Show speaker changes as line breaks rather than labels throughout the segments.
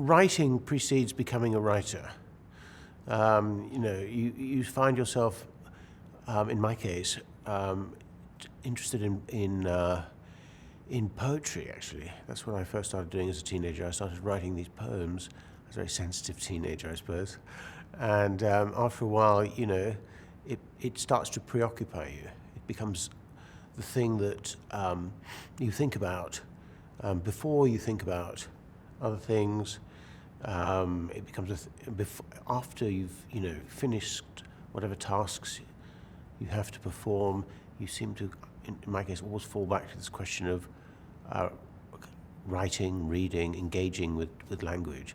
writing precedes becoming a writer. You find yourself, in my case, interested in poetry, actually. That's what I first started doing as a teenager. I started writing these poems. I was a very sensitive teenager, I suppose. And after a while, it starts to preoccupy you. It becomes the thing that you think about before you think about other things. It becomes after you've finished whatever tasks you have to perform. You seem to, in my case, always fall back to this question of writing, reading, engaging with language,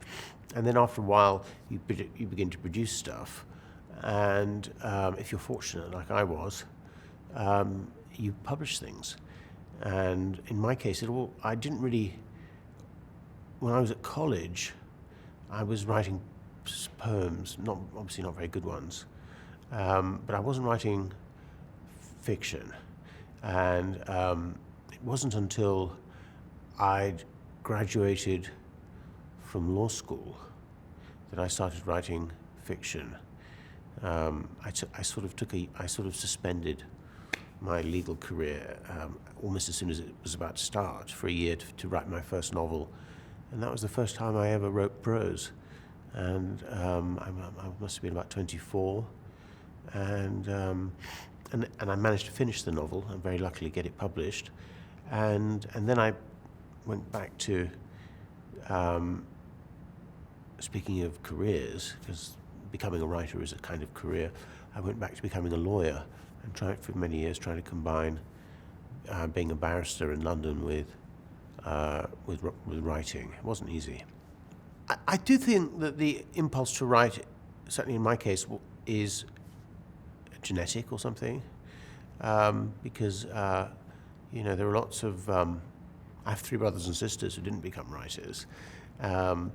and then after a while you begin to produce stuff, and if you're fortunate, like I was, you publish things. And in my case, I didn't really. When I was at college, I was writing poems, obviously not very good ones, but I wasn't writing fiction. And it wasn't until I'd graduated from law school that I started writing fiction. I sort of suspended my legal career almost as soon as it was about to start for a year to write my first novel. And that was the first time I ever wrote prose. And I must have been about 24. And I managed to finish the novel and very luckily get it published. And then I went back to, speaking of careers, because becoming a writer is a kind of career, I went back to becoming a lawyer and tried for many years trying to combine being a barrister in London with writing. It wasn't easy. I do think that the impulse to write, certainly in my case, is genetic or something, because there are lots of. I have 3 brothers and sisters who didn't become writers, and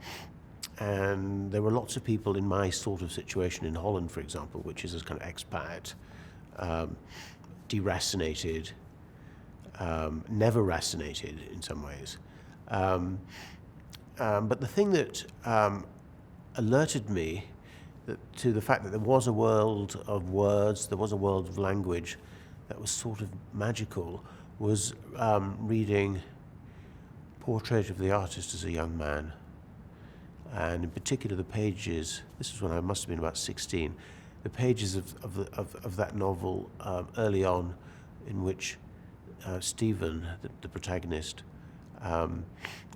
there were lots of people in my sort of situation in Holland, for example, which is a kind of expat, deracinated, never racinated in some ways. But the thing that alerted me to the fact that there was a world of words, there was a world of language that was sort of magical, was reading Portrait of the Artist as a Young Man. And in particular the pages, this is when I must have been about 16, the pages of that novel early on, in which Stephen, the protagonist,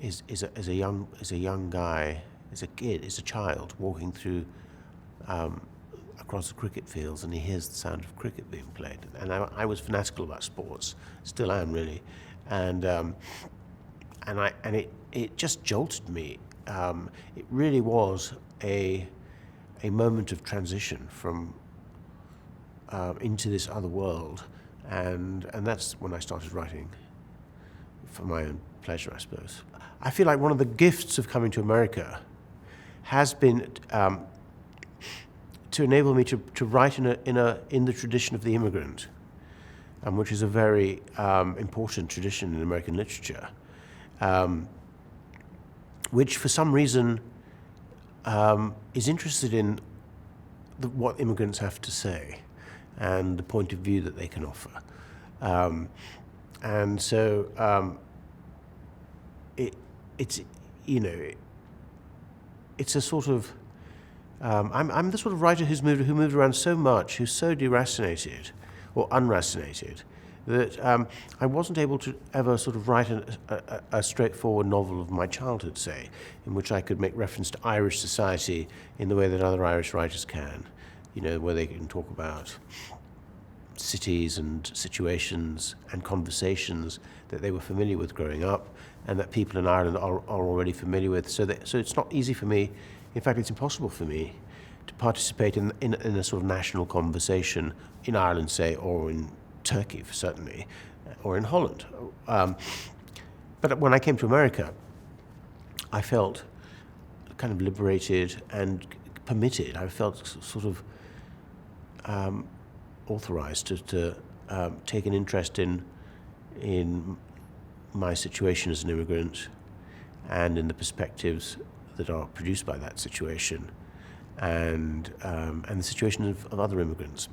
is a young guy, is a kid, is a child walking through across the cricket fields, and he hears the sound of cricket being played. And I was fanatical about sports, still am really, and it just jolted me. It really was a moment of transition from into this other world, and that's when I started writing for my own pleasure, I suppose. I feel like one of the gifts of coming to America has been to enable me to write in the tradition of the immigrant, which is a very important tradition in American literature, which for some reason is interested in what immigrants have to say and the point of view that they can offer. And so it's a sort of I'm the sort of writer who moved around so much, who's so deracinated or unracinated, that I wasn't able to ever sort of write a straightforward novel of my childhood, say, in which I could make reference to Irish society in the way that other Irish writers can, where they can talk about cities and situations and conversations that they were familiar with growing up, and that people in Ireland are already familiar with. So it's not easy for me. In fact, it's impossible for me to participate in a sort of national conversation in Ireland, say, or in Turkey, certainly, or in Holland. But when I came to America, I felt kind of liberated and permitted. I felt sort of authorized to take an interest in my situation as an immigrant and in the perspectives that are produced by that situation, and the situation of other immigrants.